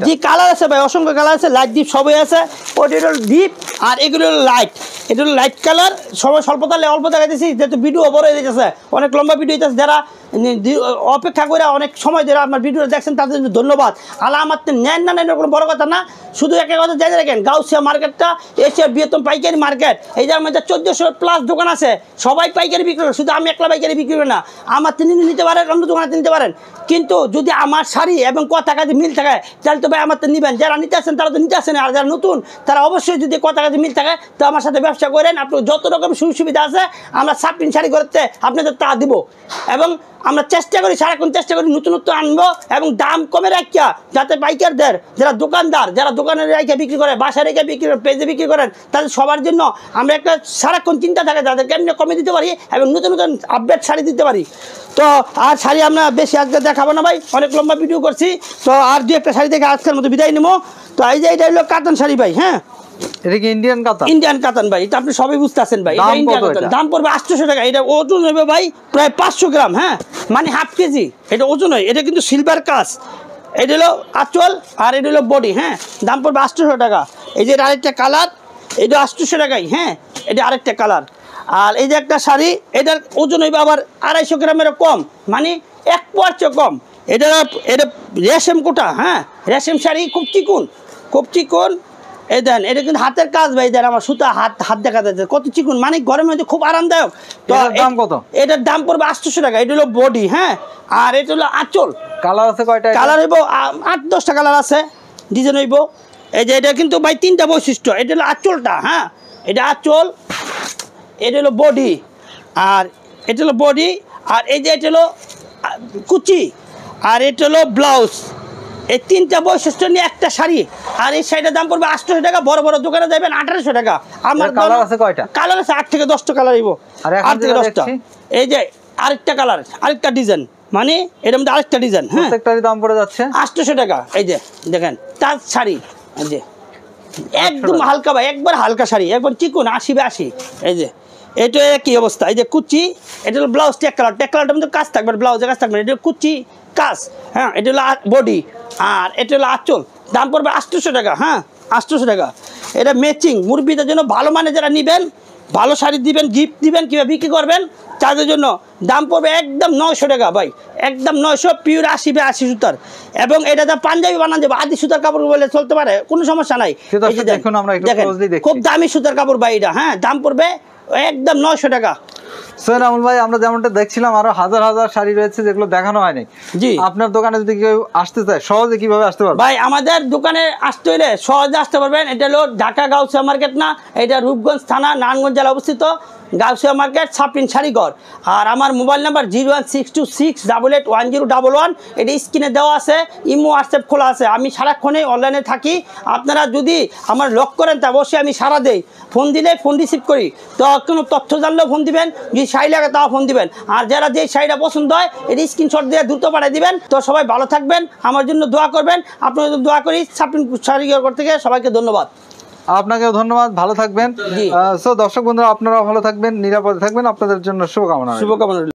জি কালার আছে ভাই, অসংখ্য কালার আছে, লাইট ডিপ সবই আছে। ওটা হলো ডিপ, আর এগুলো হলো লাইট। এটা হলো লাইট কালার, সবাই স্বল্পতা অল্প দেখাইতেছি, যেহেতু ভিডিও বড় হয়ে যাচ্ছে, অনেক লম্বা ভিডিও হইতেছে। যারা অপেক্ষা করে অনেক সময় ধরে আপনার ভিডিও দেখছেন, তাদের জন্য ধন্যবাদ। আমার নেন না নেন কোনো বড় কথা না, শুধু একটা কথা জেনে রাখেন, গাউসিয়া মার্কেটটা এশিয়ার বৃহত্তম পাইকারি মার্কেট। এই যার মধ্যে 1400+ দোকান আছে, সবাই পাইকারি বিক্রি করে, শুধু আমি একলা পাইকারি বিক্রি করি না। আমার তিনি নিতে পারেন, অন্য দোকানে নিতে পারেন, কিন্তু যদি আমার শাড়ি এবং কথা কাজে মিল থাকে, তাহলে তো ভাই আমার তো নিবেন। যারা নিতে আসেন তারা তো নিতে আসেন, আর যারা নতুন তারা অবশ্যই যদি কথা কাজে মিল থাকে, তো আমার সাথে ব্যবসা করেন। আপনি যত রকম সুযোগ সুবিধা আছে আমরা সাপ্রিন শাড়ি করতে আপনাদের তা দিব, এবং আমরা চেষ্টা করি, সারাক্ষণ চেষ্টা করি নতুনত্ব আনবো, এবং দাম কমে রাখিয়া, যাতে পাইকারদের, যারা দোকানদার, যারা দোকানের রেখে বিক্রি করে, বাসায় রেখে বিক্রি করে, পেজে বিক্রি করেন, তাদের সবার জন্য আমরা একটা সারাক্ষণ চিন্তা থাকে তাদের কেমনি কমে দিতে পারি, এবং নতুন নতুন আপডেট শাড়ি দিতে পারি। তো আর শাড়ি আমরা বেশি আজকে দেখাবো না ভাই, অনেক লম্বা ভিডিও করছি। তো আর দু একটা শাড়ি দেখে আজকের মতো বিদায় নেবো। তো এই যে এটা হলো কাতান শাড়ি ভাই। হ্যাঁ এটা কি ইন্ডিয়ান কাতান? ইন্ডিয়ান কাতান ভাই, এটা আপনি সবই বুঝতে আছেন ভাই। এটা ইন্ডিয়ান কাতান, দাম পড়বে 800 টাকা। এটা ওজন হবে ভাই প্রায় 500 গ্রাম। হ্যাঁ মানে হাফ কেজি এটা ওজন হয়। এটা কিন্তু সিলভার কাজ। এটা হলো আঁচল, আর এটা হলো বডি। হ্যাঁ দাম পড়বে 800 টাকা। এই যে এটা আরেকটা কালার, এটা 800 টাকাই। হ্যাঁ এটা আরেকটা কালার। আর এই যে একটা শাড়ি, এটার ওজন হইবে আবার 250 গ্রামের কম, মানে 1 পোয়ার চেয়ে কম। এটা রেশম কোটা। হ্যাঁ রেশম শাড়ি, খুব চিকুন। এই দেন এটা কিন্তু হাতের কাজ ভাই। দেন আমার সুতা হাত দেখা যাচ্ছে কত চিকুন, মানে গরমের মধ্যে খুব আরামদায়ক। তো দাম কত? এটার দাম পড়বে 800 টাকা। এটা হলো বডি। হ্যাঁ আর এটা হলো আঁচল। কালার আছে কয়টা? কালার হইব 8-10টা কালার আছে, ডিজাইন হইব। এই যে এটা কিন্তু ভাই 3টা বৈশিষ্ট্য। এটা হলো আঁচলটা। হ্যাঁ এটা আঁচল, এটা হলো বডি, আর এটা হলো বডি, আর এই যে এটা হলো কুচি, আর এটা হলো ব্লাউজ। এই 3টা বৈশিষ্ট্য নিয়ে একটা শাড়ি। আর এই শাড়িটার দাম পড়বে 800 টাকা। বড় বড় দোকানে যাবেন 1800 টাকা। আমার কালার আছে কয়টা? কালার আছে 8 থেকে 10টা কালার হইব, 8 থেকে 10টা। এই যে আরেকটা কালার, আরেকটা ডিজাইন, মানে এর মধ্যে আরেকটা ডিজাইন। হ্যাঁ, প্রত্যেকটারই দাম পড়ে যাচ্ছে 800 টাকা। এই যে দেখেন তাজ শাড়ি, এই যে একদম হালকা ভাই, একবার হালকা শাড়ি, একবার চিকুন 80/80। এই যে এটা কি অবস্থা, এই যে কুচি, এটা হলো ব্লাউজ টেক কালারটার মধ্যে কাজ থাকবে, ব্লাউজের কাজ থাকবে, এটা কুচি কাজ। হ্যাঁ, এটা হলো বডি, আর এটা হলো আঁচল। দাম পড়বে 800 টাকা। হ্যাঁ, 800 টাকা। এটা ম্যাচিং মুরব্বিদের জন্য ভালো, মানে যারা নেবেন, ভালো শাড়ি দিবেন, গিফট দিবেন, কিংবা বিক্রি করবেন তাদের জন্য দাম পড়বে একদম 900 টাকা ভাই, একদম 900, পিওর 80/80 সুতার। এবং এটা যা পাঞ্জাবি বানান যাবে, আদি সুতার কাপড় বলে চলতে পারে, কোনো সমস্যা নাই। দেখেন খুব দামি সুতার কাপড় ভাই এটা। হ্যাঁ, দাম পড়বে একদম 900 টাকা। আমল ভাই, আমরা যেমনটা দেখছিলাম আরো হাজার হাজার শাড়ি রয়েছে যেগুলো দেখানো হয়নি। জি, আপনার দোকানে যদি কেউ আসতে চায় সহজে কিভাবে আসতে পারবে? ভাই আমাদের দোকানে আসতে হলে সহজে আসতে পারবেন। এটা হলো ঢাকা গাউসিয়া মার্কেট না, এটা রূপগঞ্জ থানা, নারায়ণগঞ্জ জেলা অবস্থিত, গাউসিয়া মার্কেট, সাপ্রিন শাড়িঘর। আর আমার মোবাইল নাম্বার 01626881011, এটা স্ক্রিনে দেওয়া আছে। ইমো হোয়াটসঅ্যাপ খোলা আছে। আমি সারাক্ষণেই অনলাইনে থাকি। আপনারা যদি আমার লক করেন তা অবশ্যই আমি সারা দেই। ফোন দিলে ফোন রিসিভ করি, তো কোনো তথ্য জানলেও ফোন দিবেন, যদি শাড়ি লাগে তাও ফোন দিবেন। আর যারা যে শাড়িটা পছন্দ হয় এটা স্ক্রিনশট দিয়ে দ্রুত পাঠিয়ে দিবেন। তো সবাই ভালো থাকবেন, আমার জন্য দোয়া করবেন, আপনাদের জন্য দোয়া করি। সাপ্রিন শাড়িঘর থেকে সবাইকে ধন্যবাদ। আপনাকেও ধন্যবাদ, ভালো থাকবেন। জি। দর্শক বন্ধুরা, আপনারাও ভালো থাকবেন, নিরাপদে থাকবেন, আপনাদের জন্য শুভকামনা।